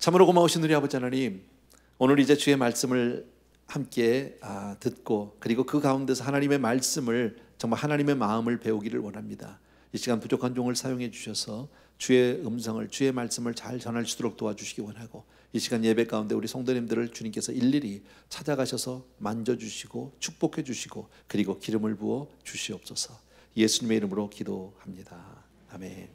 참으로 고마우신 우리 아버지 하나님, 오늘 이제 주의 말씀을 함께 듣고 그리고 그 가운데서 하나님의 말씀을 정말 하나님의 마음을 배우기를 원합니다. 이 시간 부족한 종을 사용해 주셔서 주의 음성을, 주의 말씀을 잘 전할 수 있도록 도와주시기 원하고, 이 시간 예배 가운데 우리 성도님들을 주님께서 일일이 찾아가셔서 만져주시고 축복해 주시고 그리고 기름을 부어 주시옵소서. 예수님의 이름으로 기도합니다. 아멘.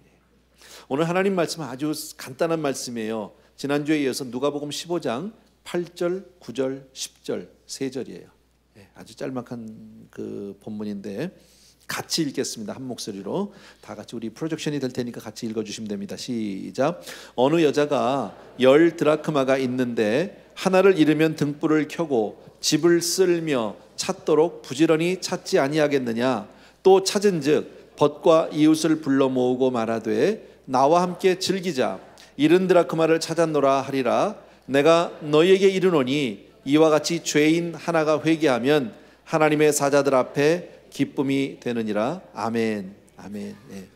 오늘 하나님 말씀은 아주 간단한 말씀이에요. 지난주에 이어서 누가복음 15장 8절, 9절, 10절 세 절이에요. 아주 짤막한 그 본문인데 같이 읽겠습니다. 한 목소리로 다 같이, 우리 프로젝션이 될 테니까 같이 읽어주시면 됩니다. 시작. 어느 여자가 10 드라크마가 있는데 하나를 잃으면 등불을 켜고 집을 쓸며 찾도록 부지런히 찾지 아니하겠느냐. 또 찾은즉 벗과 이웃을 불러 모으고 말하되 나와 함께 즐기자. 70 드라크마를 찾았노라 하리라. 내가 너희에게 이르노니 이와 같이 죄인 하나가 회개하면 하나님의 사자들 앞에 기쁨이 되느니라. 아멘. 아멘. 네.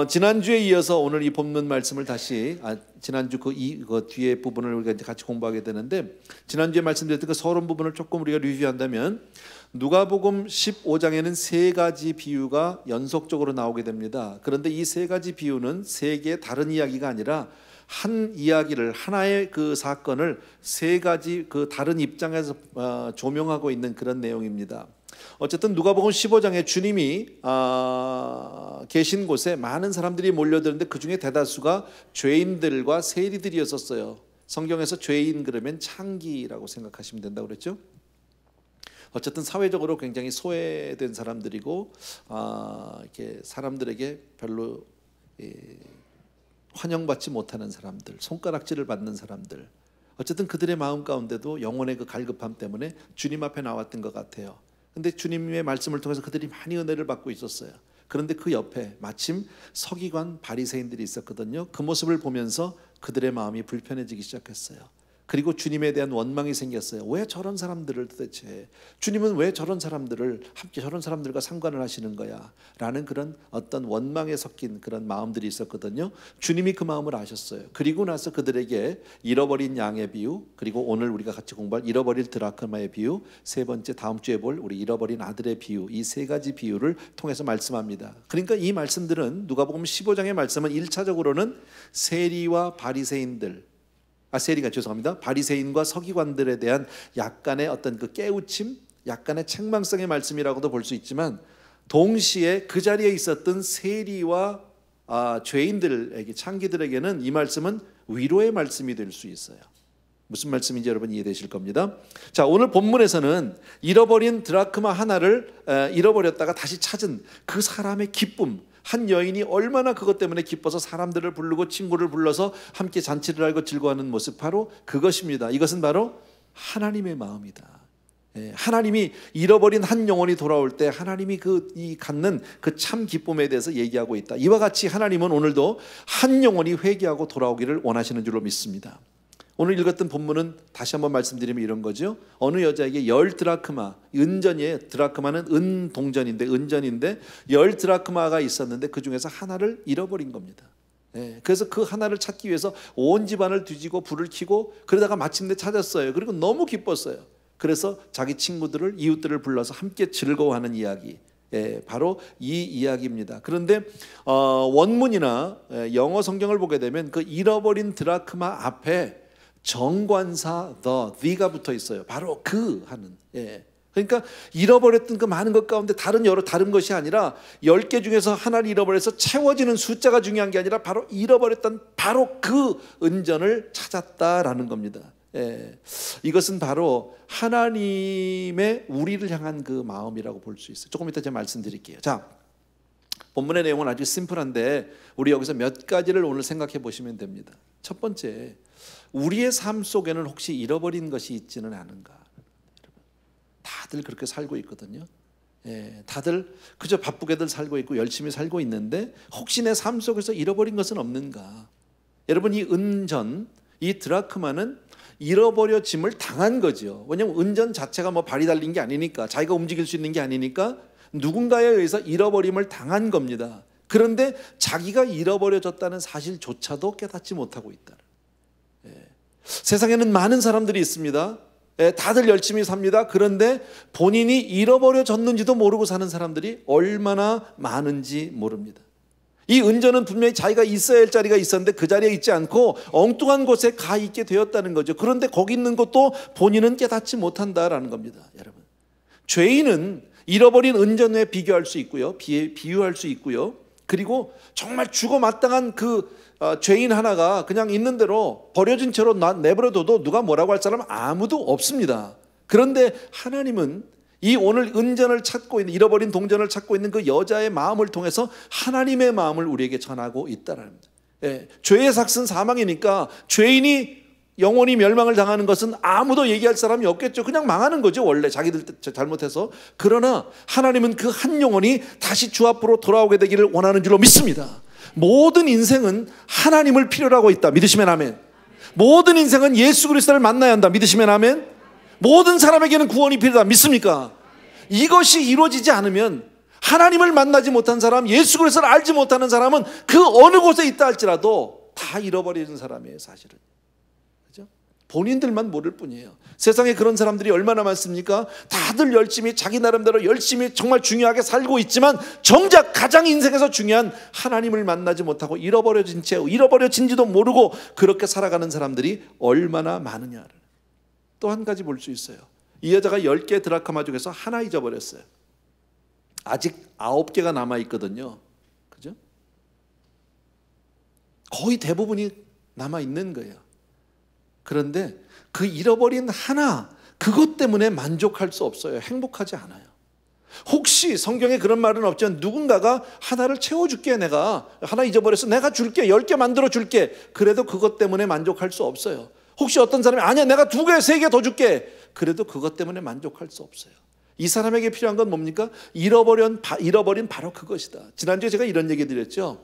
지난주에 이어서 오늘 이 본문 말씀을 다시 지난주 그 뒤에 부분을 우리가 이제 같이 공부하게 되는데, 지난주에 말씀드렸던 그 서론 부분을 조금 우리가 리뷰한다면 누가복음 15장에는 세 가지 비유가 연속적으로 나오게 됩니다. 그런데 이 세 가지 비유는 세 개의 다른 이야기가 아니라 한 이야기를, 하나의 그 사건을 세 가지 그 다른 입장에서 조명하고 있는 그런 내용입니다. 어쨌든 누가복음 15장에 주님이 계신 곳에 많은 사람들이 몰려드는데 그 중에 대다수가 죄인들과 세리들이었었어요. 성경에서 죄인 그러면 창기라고 생각하시면 된다고 그랬죠. 어쨌든 사회적으로 굉장히 소외된 사람들이고 이렇게 사람들에게 별로 환영받지 못하는 사람들, 손가락질을 받는 사람들, 어쨌든 그들의 마음 가운데도 영혼의 그 갈급함 때문에 주님 앞에 나왔던 것 같아요. 근데 주님의 말씀을 통해서 그들이 많이 은혜를 받고 있었어요. 그런데 그 옆에 마침 서기관 바리새인들이 있었거든요. 그 모습을 보면서 그들의 마음이 불편해지기 시작했어요. 그리고 주님에 대한 원망이 생겼어요. 왜 저런 사람들을 도대체, 주님은 왜 저런 사람들을 함께 저런 사람들과 상관을 하시는 거야? 라는 그런 어떤 원망에 섞인 그런 마음들이 있었거든요. 주님이 그 마음을 아셨어요. 그리고 나서 그들에게 잃어버린 양의 비유, 그리고 오늘 우리가 같이 공부할 잃어버린 드라크마의 비유, 세 번째 다음 주에 볼 우리 잃어버린 아들의 비유, 이 세 가지 비유를 통해서 말씀합니다. 그러니까 이 말씀들은, 누가복음 15장의 말씀은 1차적으로는 세리와 바리새인들, 바리새인과 서기관들에 대한 약간의 어떤 그 깨우침, 약간의 책망성의 말씀이라고도 볼 수 있지만, 동시에 그 자리에 있었던 세리와 죄인들에게, 창기들에게는 이 말씀은 위로의 말씀이 될 수 있어요. 무슨 말씀인지 여러분 이해되실 겁니다. 자, 오늘 본문에서는 잃어버린 드라크마 하나를 잃어버렸다가 다시 찾은 그 사람의 기쁨, 한 여인이 얼마나 그것 때문에 기뻐서 사람들을 부르고 친구를 불러서 함께 잔치를 하고 즐거워하는 모습, 바로 그것입니다. 이것은 바로 하나님의 마음이다. 하나님이 잃어버린 한 영혼이 돌아올 때 하나님이 갖는 그 참 기쁨에 대해서 얘기하고 있다. 이와 같이 하나님은 오늘도 한 영혼이 회개하고 돌아오기를 원하시는 줄로 믿습니다. 오늘 읽었던 본문은 다시 한번 말씀드리면 이런 거죠. 어느 여자에게 10 드라크마, 은전이에요. 드라크마는 은동전인데, 은전인데 10 드라크마가 있었는데 그 중에서 하나를 잃어버린 겁니다. 그래서 그 하나를 찾기 위해서 온 집안을 뒤지고 불을 켜고 그러다가 마침내 찾았어요. 그리고 너무 기뻤어요. 그래서 자기 친구들을, 이웃들을 불러서 함께 즐거워하는 이야기, 바로 이 이야기입니다. 그런데 원문이나 영어 성경을 보게 되면 그 잃어버린 드라크마 앞에 정관사 the가 붙어 있어요. 바로 그 하는. 그러니까 잃어버렸던 그 많은 것 가운데 다른 것이 아니라 10개 중에서 하나를 잃어버려서 채워지는 숫자가 중요한 게 아니라 바로 잃어버렸던 바로 그 은전을 찾았다라는 겁니다. 이것은 바로 하나님의 우리를 향한 그 마음이라고 볼 수 있어요. 조금 이따 제가 말씀드릴게요. 자, 본문의 내용은 아주 심플한데 우리 여기서 몇 가지를 오늘 생각해 보시면 됩니다. 첫 번째, 우리의 삶 속에는 혹시 잃어버린 것이 있지는 않은가? 다들 그렇게 살고 있거든요. 다들 그저 바쁘게들 살고 있고 열심히 살고 있는데 혹시 내 삶 속에서 잃어버린 것은 없는가? 여러분, 이 은전, 이 드라크마는 잃어버려짐을 당한 거죠. 왜냐하면 은전 자체가 뭐 발이 달린 게 아니니까, 자기가 움직일 수 있는 게 아니니까 누군가에 의해서 잃어버림을 당한 겁니다. 그런데 자기가 잃어버려졌다는 사실조차도 깨닫지 못하고 있다. 세상에는 많은 사람들이 있습니다. 다들 열심히 삽니다. 그런데 본인이 잃어버려졌는지도 모르고 사는 사람들이 얼마나 많은지 모릅니다. 이 은전은 분명히 자기가 있어야 할 자리가 있었는데 그 자리에 있지 않고 엉뚱한 곳에 가 있게 되었다는 거죠. 그런데 거기 있는 것도 본인은 깨닫지 못한다라는 겁니다. 여러분, 죄인은 잃어버린 은전에 비교할 수 있고요, 비유할 수 있고요, 그리고 정말 죽어 마땅한 그 죄인 하나가 그냥 있는 대로 버려진 채로 내버려둬도 누가 뭐라고 할 사람 아무도 없습니다. 그런데 하나님은 이 오늘 은전을 찾고 있는, 잃어버린 동전을 찾고 있는 그 여자의 마음을 통해서 하나님의 마음을 우리에게 전하고 있다는 겁니다. 죄의 삭은 사망이니까 죄인이 영원히 멸망을 당하는 것은 아무도 얘기할 사람이 없겠죠. 그냥 망하는 거죠, 원래 자기들 잘못해서. 그러나 하나님은 그 한 영혼이 다시 주 앞으로 돌아오게 되기를 원하는 줄로 믿습니다. 모든 인생은 하나님을 필요로 하고 있다. 믿으시면 아멘. 모든 인생은 예수 그리스도를 만나야 한다. 믿으시면 아멘. 모든 사람에게는 구원이 필요하다. 믿습니까? 이것이 이루어지지 않으면 하나님을 만나지 못한 사람, 예수 그리스도를 알지 못하는 사람은 그 어느 곳에 있다 할지라도 다 잃어버리는 사람이에요, 사실은. 그죠? 본인들만 모를 뿐이에요. 세상에 그런 사람들이 얼마나 많습니까? 다들 열심히 자기 나름대로 열심히 정말 중요하게 살고 있지만 정작 가장 인생에서 중요한 하나님을 만나지 못하고 잃어버려진지도 모르고 그렇게 살아가는 사람들이 얼마나 많으냐를 또 한 가지 볼 수 있어요. 이 여자가 10개 드라크마 중에서 하나 잊어버렸어요. 아직 9개가 남아있거든요. 그죠? 거의 대부분이 남아있는 거예요. 그런데 그 잃어버린 하나, 그것 때문에 만족할 수 없어요. 행복하지 않아요. 혹시 성경에 그런 말은 없지만 누군가가 하나를 채워줄게, 내가 하나 잊어버렸어, 내가 줄게, 10개 만들어 줄게, 그래도 그것 때문에 만족할 수 없어요. 혹시 어떤 사람이 아니야 내가 2개, 3개 더 줄게, 그래도 그것 때문에 만족할 수 없어요. 이 사람에게 필요한 건 뭡니까? 잃어버린 바로 그것이다. 지난주에 제가 이런 얘기 드렸죠.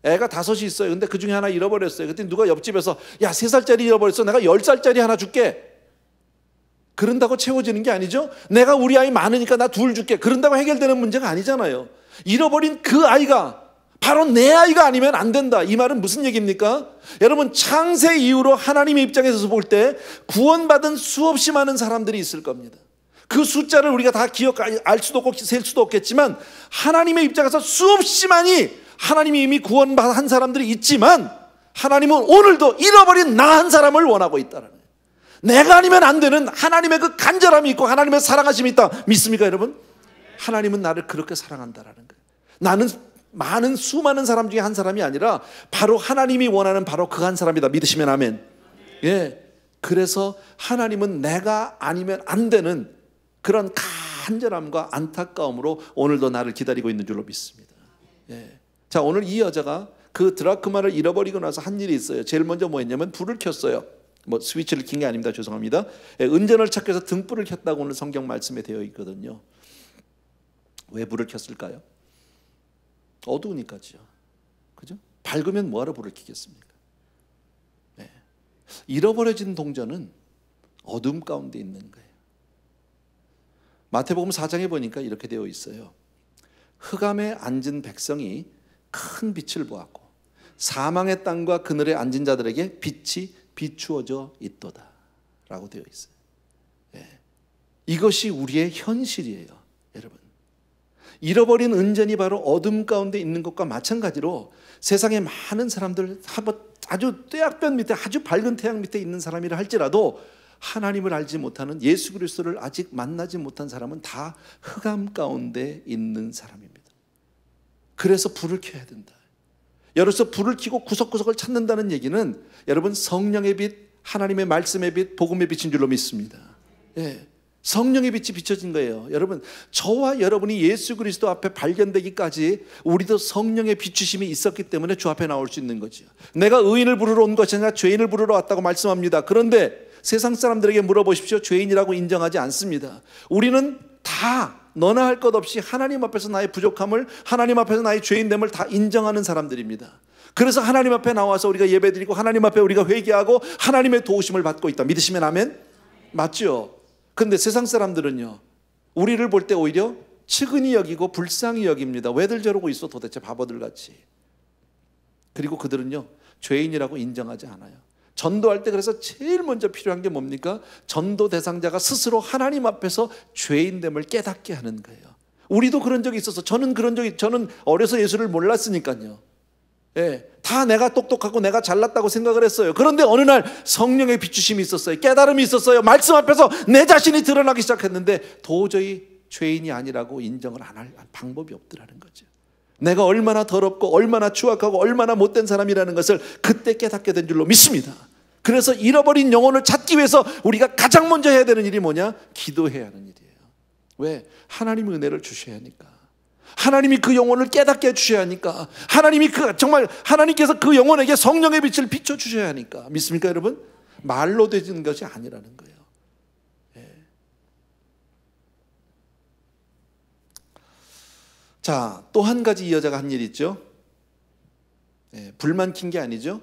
애가 5이 있어요. 근데 그 중에 하나 잃어버렸어요. 그때 누가 옆집에서 야 3살짜리 잃어버렸어, 내가 10살짜리 하나 줄게, 그런다고 채워지는 게 아니죠. 내가 우리 아이 많으니까 나 2 줄게, 그런다고 해결되는 문제가 아니잖아요. 잃어버린 그 아이가 바로 내 아이가 아니면 안 된다. 이 말은 무슨 얘기입니까? 여러분, 창세 이후로 하나님의 입장에서 볼 때 구원받은 수없이 많은 사람들이 있을 겁니다. 그 숫자를 우리가 다 알 수도 없고 셀 수도 없겠지만 하나님의 입장에서 수없이 많이 하나님이 이미 구원받은 사람들이 있지만 하나님은 오늘도 잃어버린 나 한 사람을 원하고 있다는 거예요. 내가 아니면 안 되는 하나님의 그 간절함이 있고 하나님의 사랑하심이 있다. 믿습니까 여러분? 하나님은 나를 그렇게 사랑한다라는 거예요. 나는 수많은 사람 중에 한 사람이 아니라 바로 하나님이 원하는 바로 그 한 사람이다. 믿으시면 아멘. 그래서 하나님은 내가 아니면 안 되는 그런 간절함과 안타까움으로 오늘도 나를 기다리고 있는 줄로 믿습니다. 자, 오늘 이 여자가 그 드라크마를 잃어버리고 나서 한 일이 있어요. 제일 먼저 뭐 했냐면 불을 켰어요. 뭐 스위치를 킨 게 아닙니다. 죄송합니다. 은전을 찾기 위해서 등불을 켰다고 오늘 성경 말씀에 되어 있거든요. 왜 불을 켰을까요? 어두우니까죠. 그죠? 밝으면 뭐하러 불을 켜겠습니까? 잃어버려진 동전은 어둠 가운데 있는 거예요. 마태복음 4장에 보니까 이렇게 되어 있어요. 흑암에 앉은 백성이 큰 빛을 보았고 사망의 땅과 그늘에 앉은 자들에게 빛이 비추어져 있도다 라고 되어 있어요. 이것이 우리의 현실이에요. 여러분, 잃어버린 은전이 바로 어둠 가운데 있는 것과 마찬가지로 세상에 많은 사람들, 아주 떼약변 밑에 아주 밝은 태양 밑에 있는 사람이라 할지라도 하나님을 알지 못하는, 예수 그리스도를 아직 만나지 못한 사람은 다 흑암 가운데 있는 사람입니다. 그래서 불을 켜야 된다. 여기서 불을 켜고 구석구석을 찾는다는 얘기는 여러분 성령의 빛, 하나님의 말씀의 빛, 복음의 빛인 줄로 믿습니다. 성령의 빛이 비춰진 거예요. 여러분, 저와 여러분이 예수 그리스도 앞에 발견되기까지 우리도 성령의 비추심이 있었기 때문에 주 앞에 나올 수 있는 거죠. 내가 의인을 부르러 온 것이 아니라 죄인을 부르러 왔다고 말씀합니다. 그런데 세상 사람들에게 물어보십시오. 죄인이라고 인정하지 않습니다. 우리는 다 너나 할 것 없이 하나님 앞에서 나의 부족함을, 하나님 앞에서 나의 죄인됨을 다 인정하는 사람들입니다. 그래서 하나님 앞에 나와서 우리가 예배드리고 하나님 앞에 우리가 회개하고 하나님의 도우심을 받고 있다. 믿으시면 아멘? 맞죠? 근데 세상 사람들은요, 우리를 볼 때 오히려 측은히 여기고 불쌍히 여깁니다. 왜들 저러고 있어 도대체, 바보들 같이. 그리고 그들은요 죄인이라고 인정하지 않아요. 전도할 때 그래서 제일 먼저 필요한 게 뭡니까? 전도 대상자가 스스로 하나님 앞에서 죄인됨을 깨닫게 하는 거예요. 우리도 그런 적이 있어서 저는 어려서 예수를 몰랐으니까요. 예, 다 내가 똑똑하고 내가 잘났다고 생각을 했어요. 그런데 어느 날 성령의 비추심이 있었어요. 깨달음이 있었어요. 말씀 앞에서 내 자신이 드러나기 시작했는데 도저히 죄인이 아니라고 인정을 안 할 방법이 없더라는 거죠. 내가 얼마나 더럽고 얼마나 추악하고 얼마나 못된 사람이라는 것을 그때 깨닫게 된 줄로 믿습니다. 그래서 잃어버린 영혼을 찾기 위해서 우리가 가장 먼저 해야 되는 일이 뭐냐? 기도해야 하는 일이에요. 왜? 하나님의 은혜를 주셔야 하니까. 하나님이 그 영혼을 깨닫게 해주셔야 하니까. 하나님께서 그 영혼에게 성령의 빛을 비춰주셔야 하니까. 믿습니까 여러분? 말로 되는 것이 아니라는 거예요. 자, 또 한 가지 이 여자가 한 일이 있죠. 불만 킨 게 아니죠.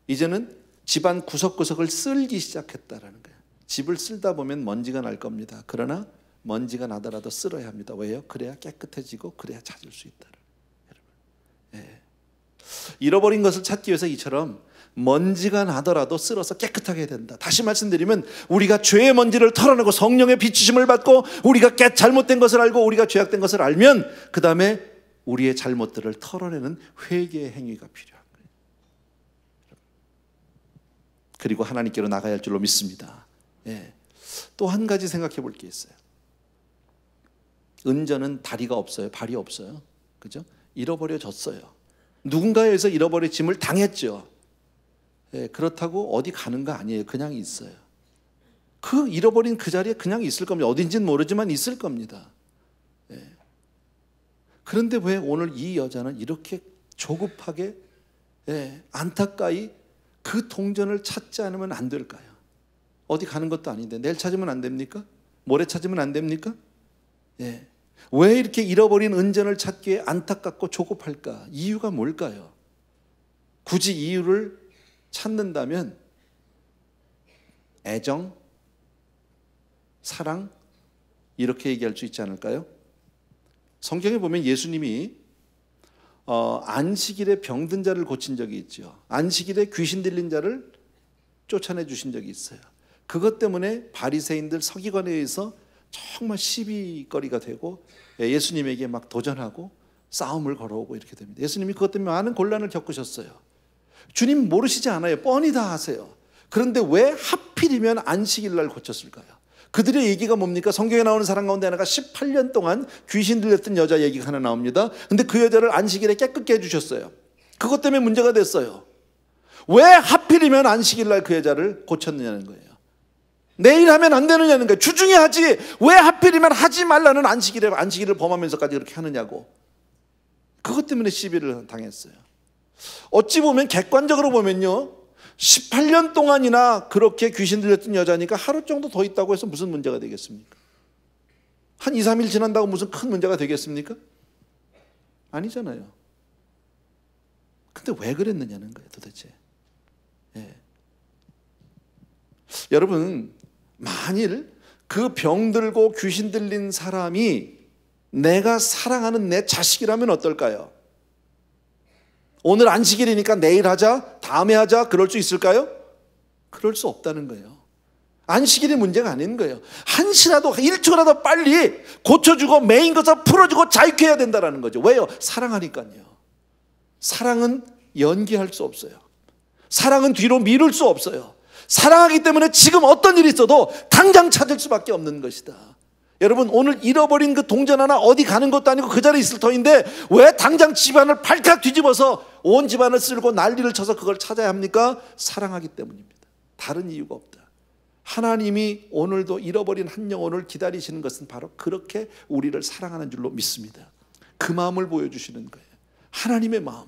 이제는 집안 구석구석을 쓸기 시작했다라는 거예요. 집을 쓸다 보면 먼지가 날 겁니다. 그러나 먼지가 나더라도 쓸어야 합니다. 왜요? 그래야 깨끗해지고 그래야 찾을 수 있다. 여러분, 잃어버린 것을 찾기 위해서 이처럼 먼지가 나더라도 쓸어서 깨끗하게 해야 된다. 다시 말씀드리면 우리가 죄의 먼지를 털어내고 성령의 비추심을 받고 우리가 잘못된 것을 알고 우리가 죄악된 것을 알면 그 다음에 우리의 잘못들을 털어내는 회개의 행위가 필요한 거예요. 그리고 하나님께로 나가야 할 줄로 믿습니다. 또 한 가지 생각해 볼 게 있어요. 은전은 다리가 없어요. 발이 없어요. 그죠? 잃어버려졌어요. 누군가에 의해서 잃어버려짐을 당했죠. 그렇다고 어디 가는 거 아니에요. 그냥 있어요. 그 잃어버린 그 자리에 그냥 있을 겁니다. 어딘지는 모르지만 있을 겁니다. 그런데 왜 오늘 이 여자는 이렇게 조급하게 안타까이 그 동전을 찾지 않으면 안 될까요? 어디 가는 것도 아닌데 내일 찾으면 안 됩니까? 모레 찾으면 안 됩니까? 왜 이렇게 잃어버린 은전을 찾기에 안타깝고 조급할까? 이유가 뭘까요? 굳이 이유를 찾는다면 애정, 사랑 이렇게 얘기할 수 있지 않을까요? 성경에 보면 예수님이 안식일에 병든 자를 고친 적이 있죠. 안식일에 귀신 들린 자를 쫓아내 주신 적이 있어요. 그것 때문에 바리새인들 서기관에 의해서 정말 시비거리가 되고 예수님에게 막 도전하고 싸움을 걸어오고 이렇게 됩니다. 예수님이 그것 때문에 많은 곤란을 겪으셨어요. 주님 모르시지 않아요. 뻔히 다 아세요. 그런데 왜 하필이면 안식일 날 고쳤을까요? 그들의 얘기가 뭡니까? 성경에 나오는 사람 가운데 하나가 18년 동안 귀신 들렸던 여자 얘기가 하나 나옵니다. 근데 그 여자를 안식일에 깨끗게 해주셨어요. 그것 때문에 문제가 됐어요. 왜 하필이면 안식일 날 그 여자를 고쳤느냐는 거예요. 내일 하면 안 되느냐는 거예요. 주중에 하지 왜 하필이면 하지 말라는 안식일을 범하면서까지 그렇게 하느냐고. 그것 때문에 시비를 당했어요. 어찌 보면 객관적으로 보면요 18년 동안이나 그렇게 귀신 들렸던 여자니까 하루 정도 더 있다고 해서 무슨 문제가 되겠습니까? 한 2, 3일 지난다고 무슨 큰 문제가 되겠습니까? 아니잖아요. 근데 왜 그랬느냐는 거예요 도대체. 여러분 만일 그 병들고 귀신 들린 사람이 내가 사랑하는 내 자식이라면 어떨까요? 오늘 안식일이니까 내일 하자, 다음에 하자, 그럴 수 있을까요? 그럴 수 없다는 거예요. 안식일이 문제가 아닌 거예요. 한시라도 1초라도 빨리 고쳐주고 메인 것을 풀어주고 자유케 해야 된다는 거죠. 왜요? 사랑하니까요. 사랑은 연기할 수 없어요. 사랑은 뒤로 미룰 수 없어요. 사랑하기 때문에 지금 어떤 일이 있어도 당장 찾을 수밖에 없는 것이다. 여러분 오늘 잃어버린 그 동전 하나 어디 가는 것도 아니고 그 자리에 있을 터인데 왜 당장 집안을 발칵 뒤집어서 온 집안을 쓸고 난리를 쳐서 그걸 찾아야 합니까? 사랑하기 때문입니다. 다른 이유가 없다. 하나님이 오늘도 잃어버린 한 영혼을 기다리시는 것은 바로 그렇게 우리를 사랑하는 줄로 믿습니다. 그 마음을 보여주시는 거예요. 하나님의 마음.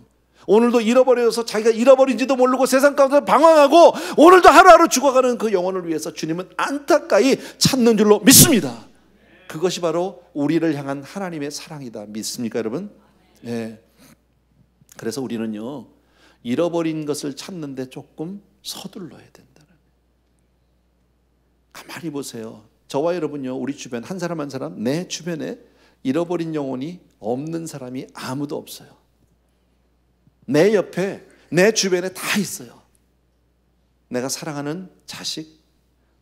오늘도 잃어버려서 자기가 잃어버린지도 모르고 세상 가운데 방황하고 오늘도 하루하루 죽어가는 그 영혼을 위해서 주님은 안타까이 찾는 줄로 믿습니다. 그것이 바로 우리를 향한 하나님의 사랑이다. 믿습니까 여러분? 그래서 우리는요 잃어버린 것을 찾는데 조금 서둘러야 된다는. 가만히 보세요. 저와 여러분요 우리 주변 한 사람 한 사람 내 주변에 잃어버린 영혼이 없는 사람이 아무도 없어요. 내 옆에 내 주변에 다 있어요. 내가 사랑하는 자식,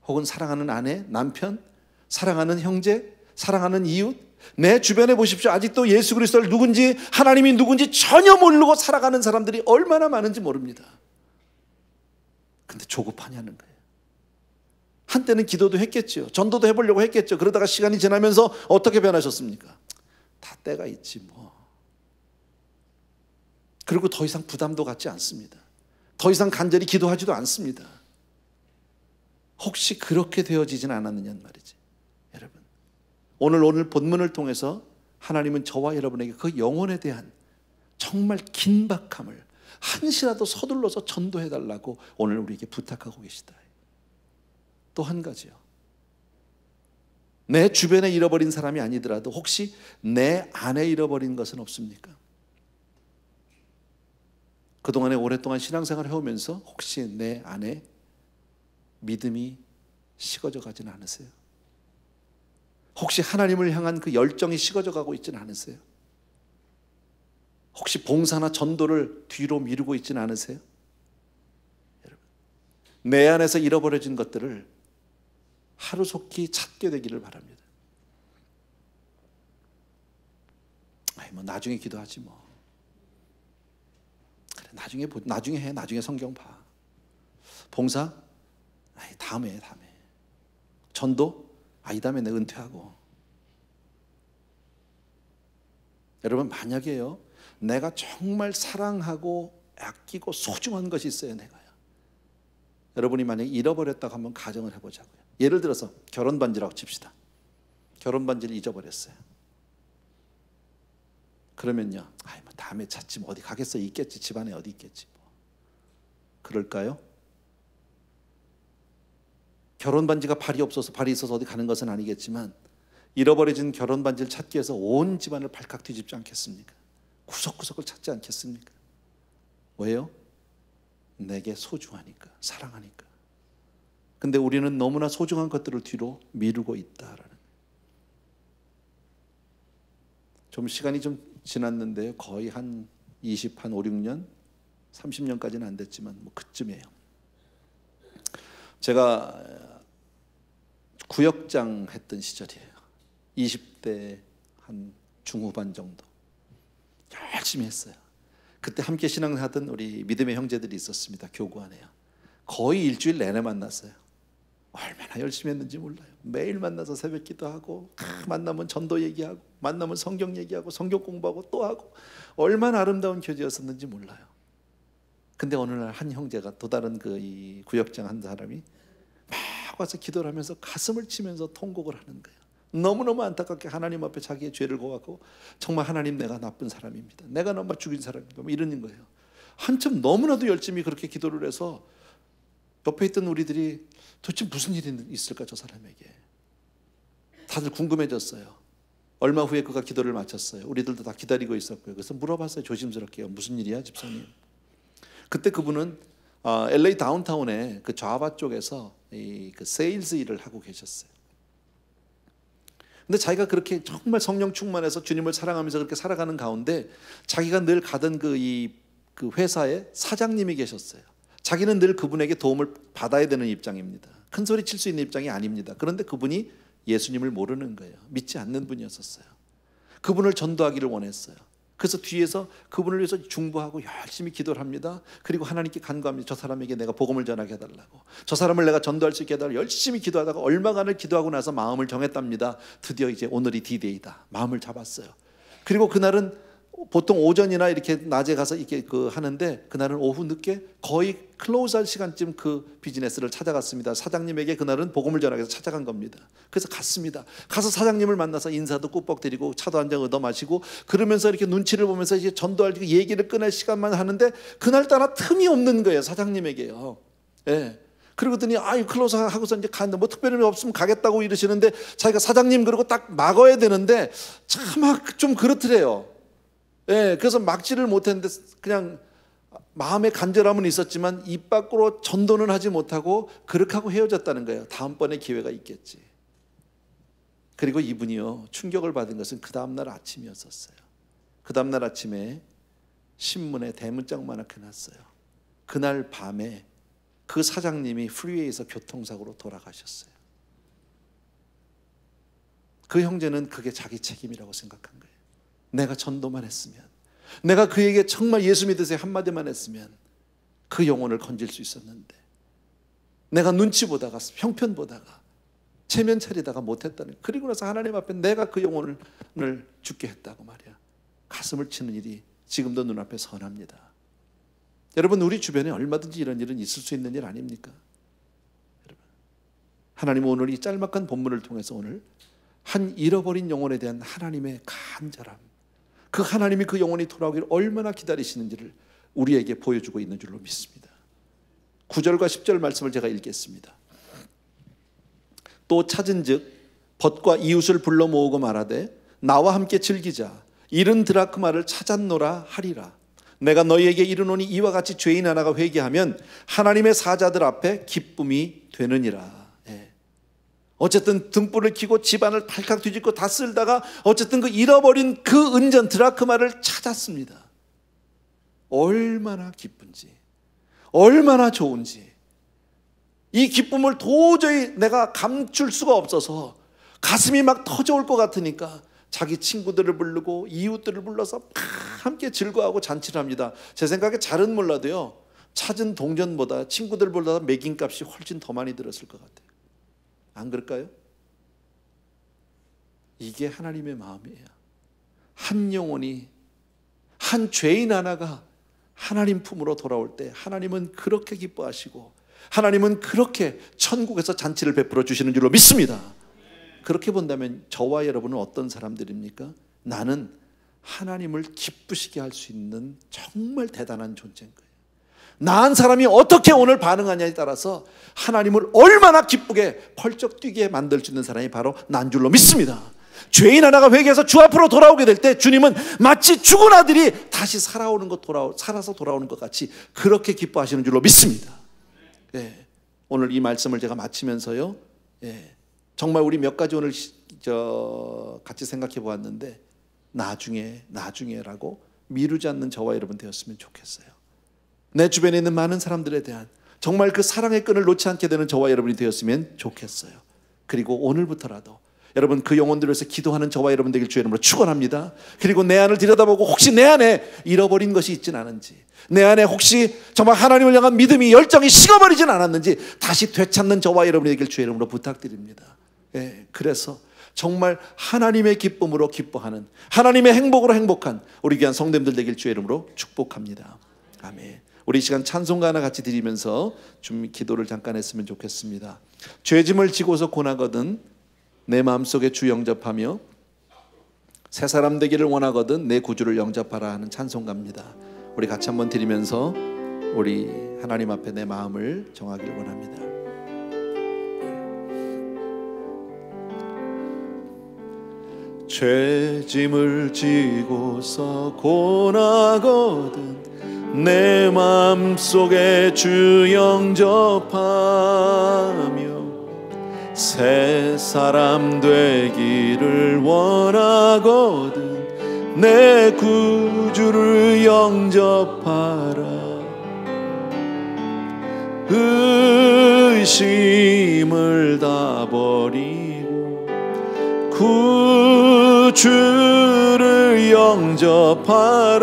혹은 사랑하는 아내, 남편, 사랑하는 형제, 사랑하는 이웃, 내 주변에 보십시오. 아직도 예수 그리스도를 누군지, 하나님이 누군지 전혀 모르고 살아가는 사람들이 얼마나 많은지 모릅니다. 근데 조급하냐는 거예요. 한때는 기도도 했겠죠. 전도도 해보려고 했겠죠. 그러다가 시간이 지나면서 어떻게 변하셨습니까? 다 때가 있지 뭐. 그리고 더 이상 부담도 갖지 않습니다. 더 이상 간절히 기도하지도 않습니다. 혹시 그렇게 되어지진 않았느냐는 말이지. 여러분, 오늘 본문을 통해서 하나님은 저와 여러분에게 그 영혼에 대한 정말 긴박함을 한시라도 서둘러서 전도해달라고 오늘 우리에게 부탁하고 계시다. 또 한 가지요. 내 주변에 잃어버린 사람이 아니더라도 혹시 내 안에 잃어버린 것은 없습니까? 그동안에 오랫동안 신앙생활을 해오면서 혹시 내 안에 믿음이 식어져 가진 않으세요? 혹시 하나님을 향한 그 열정이 식어져 가고 있지는 않으세요? 혹시 봉사나 전도를 뒤로 미루고 있지는 않으세요? 여러분, 내 안에서 잃어버려진 것들을 하루속히 찾게 되기를 바랍니다. 뭐 나중에 기도하지 뭐. 그래, 나중에 해. 나중에 성경 봐. 봉사? 다음에 해. 전도? 이 다음에 내 은퇴하고. 여러분, 만약에요, 내가 정말 사랑하고 아끼고 소중한 것이 있어요. 내가요. 여러분이 만약에 잃어버렸다고 한번 가정을 해보자고요. 예를 들어서 결혼 반지라고 칩시다. 결혼 반지를 잊어버렸어요. 그러면요, 뭐 다음에 찾지 뭐 어디 가겠어. 있겠지. 집안에 어디 있겠지 뭐. 그럴까요? 결혼 반지가 발이 있어서 어디 가는 것은 아니겠지만 잃어버려진 결혼 반지를 찾기 위해서 온 집안을 발칵 뒤집지 않겠습니까? 구석구석을 찾지 않겠습니까? 왜요? 내게 소중하니까, 사랑하니까. 근데 우리는 너무나 소중한 것들을 뒤로 미루고 있다라는. 좀 시간이 좀 지났는데요. 거의 한 5, 6년, 30년까지는 안 됐지만 뭐 그쯤이에요. 제가 구역장 했던 시절이에요. 20대 한 중후반 정도. 열심히 했어요. 그때 함께 신앙하던 우리 믿음의 형제들이 있었습니다. 교구 안에요. 거의 일주일 내내 만났어요. 얼마나 열심히 했는지 몰라요. 매일 만나서 새벽 기도하고, 만나면 전도 얘기하고, 만나면 성경 얘기하고, 성경 공부하고 또 하고, 얼마나 아름다운 교제였었는지 몰라요. 근데 어느 날 한 형제가, 또 다른 이 구역장 한 사람이 막 와서 기도를 하면서 가슴을 치면서 통곡을 하는 거예요. 너무너무 안타깝게 하나님 앞에 자기의 죄를 고하고, 정말 하나님, 내가 나쁜 사람입니다. 내가 너무 죽인 사람입니다. 뭐 이러는 거예요. 한참 너무나도 열심히 그렇게 기도를 해서 옆에 있던 우리들이 도대체 무슨 일이 있을까 저 사람에게. 다들 궁금해졌어요. 얼마 후에 그가 기도를 마쳤어요. 우리들도 다 기다리고 있었고요. 그래서 물어봤어요. 조심스럽게. 무슨 일이야 집사님? 그때 그분은 LA 다운타운에 그 좌바 쪽에서 그 세일즈 일을 하고 계셨어요. 근데 자기가 그렇게 정말 성령 충만해서 주님을 사랑하면서 그렇게 살아가는 가운데 자기가 늘 가던 그 회사에 사장님이 계셨어요. 자기는 늘 그분에게 도움을 받아야 되는 입장입니다. 큰 소리 칠 수 있는 입장이 아닙니다. 그런데 그분이 예수님을 모르는 거예요. 믿지 않는 분이었었어요. 그분을 전도하기를 원했어요. 그래서 뒤에서 그분을 위해서 중보하고 열심히 기도를 합니다. 그리고 하나님께 간구합니다. 저 사람에게 내가 복음을 전하게 해달라고, 저 사람을 내가 전도할 수 있게 해달라고 열심히 기도하다가 얼마간을 기도하고 나서 마음을 정했답니다. 드디어 이제 오늘이 D-Day다. 마음을 잡았어요. 그리고 그날은 보통 오전이나 이렇게 낮에 가서 이렇게 하는데, 그날은 오후 늦게 거의 클로즈할 시간쯤 그 비즈니스를 찾아갔습니다. 사장님에게 그날은 복음을 전하기 위해서 찾아간 겁니다. 그래서 갔습니다. 가서 사장님을 만나서 인사도 꾸벅 드리고 차도 한 잔 얻어 마시고, 그러면서 이렇게 눈치를 보면서 이제 전도할 얘기를 꺼낼 시간만 하는데, 그날따라 틈이 없는 거예요. 사장님에게요. 예. 그러더니 클로즈 하고서 이제 가는데 뭐 특별히 없으면 가겠다고 이러시는데, 자기가 사장님 그러고 딱 막아야 되는데 참 좀 그렇더래요. 예, 그래서 막지를 못했는데 그냥 마음의 간절함은 있었지만 입 밖으로 전도는 하지 못하고 그렇게 하고 헤어졌다는 거예요. 다음번에 기회가 있겠지. 그리고 이분이요, 충격을 받은 것은 그 다음날 아침이었었어요. 그 다음날 아침에 신문에 대문짝만하게 놨어요. 그날 밤에 그 사장님이 프리웨이에서 교통사고로 돌아가셨어요. 그 형제는 그게 자기 책임이라고 생각한 거예요. 내가 전도만 했으면, 내가 그에게 정말 예수 믿으세요 한마디만 했으면 그 영혼을 건질 수 있었는데, 내가 눈치 보다가 형편 보다가 체면 차리다가 못했다는, 그리고 나서 하나님 앞에 내가 그 영혼을 죽게 했다고 말이야. 가슴을 치는 일이 지금도 눈앞에 선합니다. 여러분, 우리 주변에 얼마든지 이런 일은 있을 수 있는 일 아닙니까? 여러분, 하나님은 오늘 이 짤막한 본문을 통해서 오늘 한 잃어버린 영혼에 대한 하나님의 간절함, 그 하나님이 그 영혼이 돌아오기를 얼마나 기다리시는지를 우리에게 보여주고 있는 줄로 믿습니다. 9절과 10절 말씀을 제가 읽겠습니다. 또 찾은즉 벗과 이웃을 불러 모으고 말하되 나와 함께 즐기자. 잃은 드라크마를 찾았노라 하리라. 내가 너희에게 이르노니 이와 같이 죄인 하나가 회개하면 하나님의 사자들 앞에 기쁨이 되느니라. 어쨌든 등불을 켜고 집안을 발칵 뒤집고 다 쓸다가 어쨌든 그 잃어버린 그 은전 드라크마를 찾았습니다. 얼마나 기쁜지, 얼마나 좋은지, 이 기쁨을 도저히 내가 감출 수가 없어서 가슴이 막 터져올 것 같으니까 자기 친구들을 부르고 이웃들을 불러서 함께 즐거워하고 잔치를 합니다. 제 생각에 잘은 몰라도요, 찾은 동전보다 친구들보다 매긴 값이 훨씬 더 많이 들었을 것 같아요. 안 그럴까요? 이게 하나님의 마음이에요. 한 영혼이, 한 죄인 하나가 하나님 품으로 돌아올 때 하나님은 그렇게 기뻐하시고 하나님은 그렇게 천국에서 잔치를 베풀어 주시는 줄로 믿습니다. 그렇게 본다면 저와 여러분은 어떤 사람들입니까? 나는 하나님을 기쁘시게 할 수 있는 정말 대단한 존재인 거예요. 나한 사람이 어떻게 오늘 반응하냐에 따라서 하나님을 얼마나 기쁘게 펄쩍 뛰게 만들 수 있는 사람이 바로 난 줄로 믿습니다. 죄인 하나가 회개해서 주 앞으로 돌아오게 될 때 주님은 마치 죽은 아들이 다시 살아서 돌아오는 것 같이 그렇게 기뻐하시는 줄로 믿습니다. 오늘 이 말씀을 제가 마치면서요, 정말 우리 몇 가지 오늘 같이 생각해 보았는데, 나중에라고 미루지 않는 저와 여러분 되었으면 좋겠어요. 내 주변에 있는 많은 사람들에 대한 정말 그 사랑의 끈을 놓지 않게 되는 저와 여러분이 되었으면 좋겠어요. 그리고 오늘부터라도 여러분 그 영혼들을 위해서 기도하는 저와 여러분 되길 주의 이름으로 축원합니다. 그리고 내 안을 들여다보고 혹시 내 안에 잃어버린 것이 있진 않은지, 내 안에 혹시 정말 하나님을 향한 믿음이, 열정이 식어버리진 않았는지 다시 되찾는 저와 여러분이 되길 주의 이름으로 부탁드립니다. 그래서 정말 하나님의 기쁨으로 기뻐하는, 하나님의 행복으로 행복한 우리 귀한 성도님들 되길 주의 이름으로 축복합니다. 아멘. 우리 이 시간 찬송가 하나 같이 드리면서 좀 기도를 잠깐 했으면 좋겠습니다. 죄짐을 지고서 고나거든 내 마음속에 주 영접하며 새 사람 되기를 원하거든 내 구주를 영접하라 하는 찬송가입니다. 우리 같이 한번 드리면서 우리 하나님 앞에 내 마음을 정하길 원합니다. 죄짐을 지고서 고나거든 내 맘속에 주 영접하며 새 사람 되기를 원하거든 내 구주를 영접하라. 의심을 다 버리고 구주를 영접하라.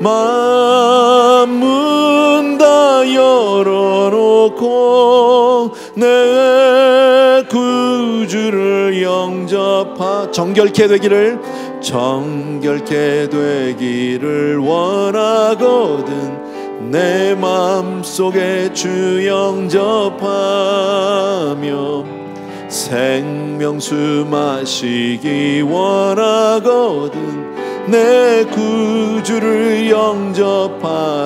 마음은 다 열어놓고 내 구주를 영접하 정결케 되기를 원하거든 내 마음속에 주 영접하며 생명수 마시기 원하거든 내 구주를 영접하라면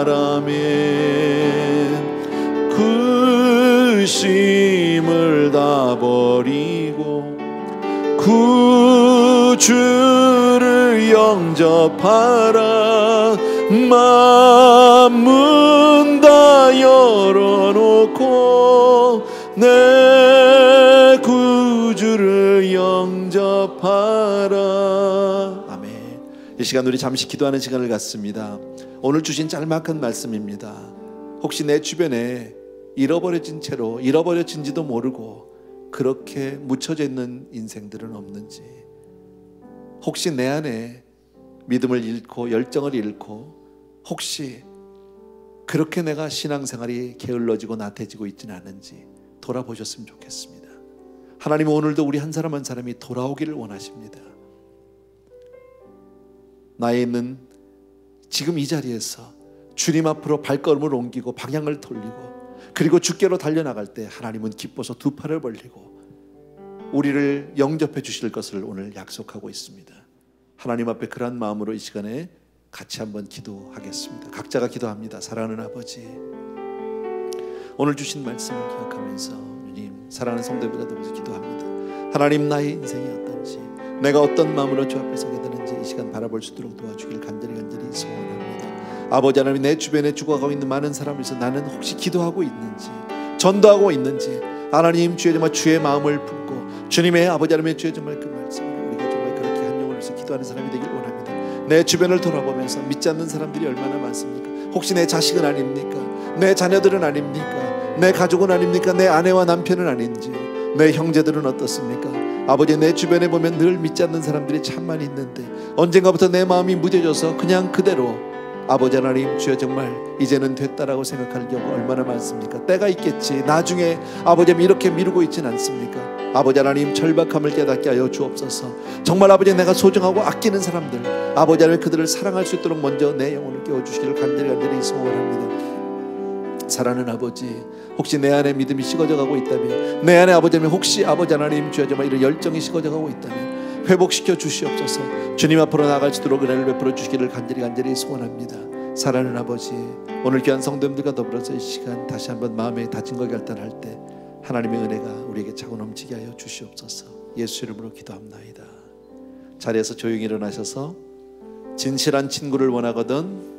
구심을 다 버리고 구주를 영접하라. 마음은 다 열어놓고 내 구주를 영접하라. 아멘. 이 시간 우리 잠시 기도하는 시간을 갖습니다. 오늘 주신 짤막한 말씀입니다. 혹시 내 주변에 잃어버려진 채로, 잃어버려진지도 모르고 그렇게 묻혀져 있는 인생들은 없는지, 혹시 내 안에 믿음을 잃고 열정을 잃고 혹시 그렇게 내가 신앙생활이 게을러지고 나태해지고 있지는 않은지 돌아보셨으면 좋겠습니다. 하나님은 오늘도 우리 한 사람 한 사람이 돌아오기를 원하십니다. 나에 있는 지금 이 자리에서 주님 앞으로 발걸음을 옮기고 방향을 돌리고 그리고 주께로 달려나갈 때 하나님은 기뻐서 두 팔을 벌리고 우리를 영접해 주실 것을 오늘 약속하고 있습니다. 하나님 앞에 그러한 마음으로 이 시간에 같이 한번 기도하겠습니다. 각자가 기도합니다. 사랑하는 아버지, 오늘 주신 말씀을 기억하면서 주님, 사랑하는 성도들과 더불어서 기도합니다. 하나님, 나의 인생이 어떤지, 내가 어떤 마음으로 주 앞에 서게 되는지 이 시간 바라볼 수 있도록 도와주길 간절히 소원합니다. 아버지 하나님, 내 주변에 죽어가고 있는 많은 사람을 위해서 나는 혹시 기도하고 있는지, 전도하고 있는지, 하나님 주의 정말 주의 마음을 품고 주님의 아버지 하나님의 주의 정말 그 말씀으로 우리가 정말 그렇게 한 영혼을 위해서 기도하는 사람이 되길 원합니다. 내 주변을 돌아보면서 믿지 않는 사람들이 얼마나 많습니까? 혹시 내 자식은 아닙니까? 내 자녀들은 아닙니까? 내 가족은 아닙니까? 내 아내와 남편은 아닌지, 내 형제들은 어떻습니까? 아버지, 내 주변에 보면 늘 믿지 않는 사람들이 참 많이 있는데 언젠가부터 내 마음이 무뎌져서 그냥 그대로 아버지 하나님 주여 정말 이제는 됐다라고 생각할 경우 얼마나 많습니까? 때가 있겠지, 나중에 아버지 이렇게 미루고 있지는 않습니까? 아버지 하나님, 절박함을 깨닫게 하여 주옵소서. 정말 아버지, 내가 소중하고 아끼는 사람들, 아버지 하나님 그들을 사랑할 수 있도록 먼저 내 영혼을 깨워주시기를 간절히 소원합니다. 사랑하는 아버지, 혹시 내 안에 믿음이 식어져 가고 있다면, 내 안에 아버지 하나님 혹시 아버지 하나님 주여 정말 이런 열정이 식어져 가고 있다면 회복시켜 주시옵소서. 주님 앞으로 나아갈 수 있도록 은혜를 베풀어 주시기를 간절히 소원합니다. 사랑하는 아버지, 오늘 귀한 성도님들과 더불어서 이 시간 다시 한번 마음에 다진 거 결단할 때 하나님의 은혜가 우리에게 차고 넘치게 하여 주시옵소서. 예수 이름으로 기도합나이다. 자리에서 조용히 일어나셔서 진실한 친구를 원하거든,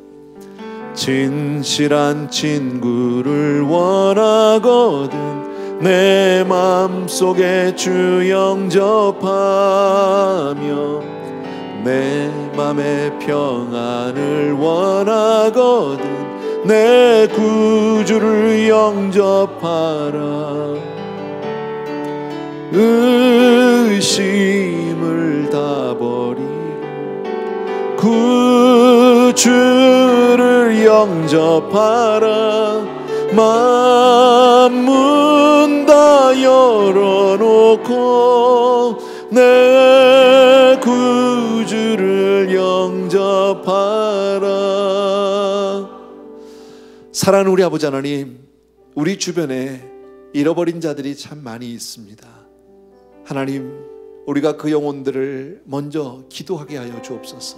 진실한 친구를 원하거든 내 마음속에 주 영접하며 내 맘의 평안을 원하거든 내 구주를 영접하라. 의심을 다 버리고 구주를 영접하라. 만문 다 열어놓고 내 구주를 영접하라. 사랑하는 우리 아버지 하나님, 우리 주변에 잃어버린 자들이 참 많이 있습니다. 하나님, 우리가 그 영혼들을 먼저 기도하게 하여 주옵소서.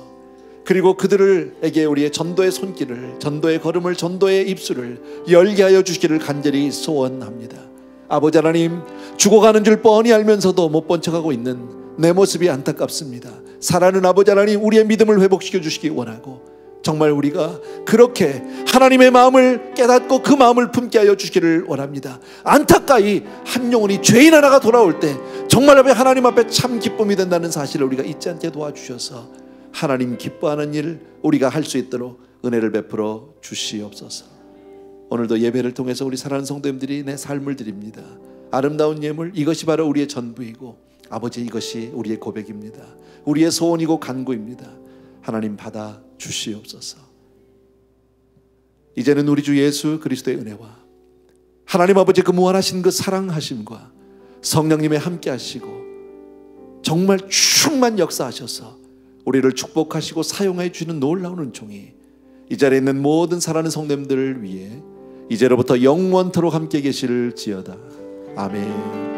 그리고 그들에게 우리의 전도의 손길을, 전도의 걸음을, 전도의 입술을 열게 하여 주시기를 간절히 소원합니다. 아버지 하나님, 죽어가는 줄 뻔히 알면서도 못 본 척하고 있는 내 모습이 안타깝습니다. 사랑하는 아버지 하나님, 우리의 믿음을 회복시켜 주시기 원하고 정말 우리가 그렇게 하나님의 마음을 깨닫고 그 마음을 품게 하여 주시기를 원합니다. 안타까이 한 영혼이 죄인 하나가 돌아올 때 정말 하나님 앞에 참 기쁨이 된다는 사실을 우리가 잊지 않게 도와주셔서 하나님 기뻐하는 일 우리가 할 수 있도록 은혜를 베풀어 주시옵소서. 오늘도 예배를 통해서 우리 사랑하는 성도님들이 내 삶을 드립니다. 아름다운 예물, 이것이 바로 우리의 전부이고 아버지, 이것이 우리의 고백입니다. 우리의 소원이고 간구입니다. 하나님 받아 주시옵소서. 이제는 우리 주 예수 그리스도의 은혜와 하나님 아버지 그 무한하신 그 사랑하심과 성령님의 함께 하시고 정말 충만 역사하셔서 우리를 축복하시고 사용해 주시는 놀라운 은총이 이 자리에 있는 모든 사랑하는 성도님들을 위해 이제로부터 영원토록 함께 계실지어다. 아멘.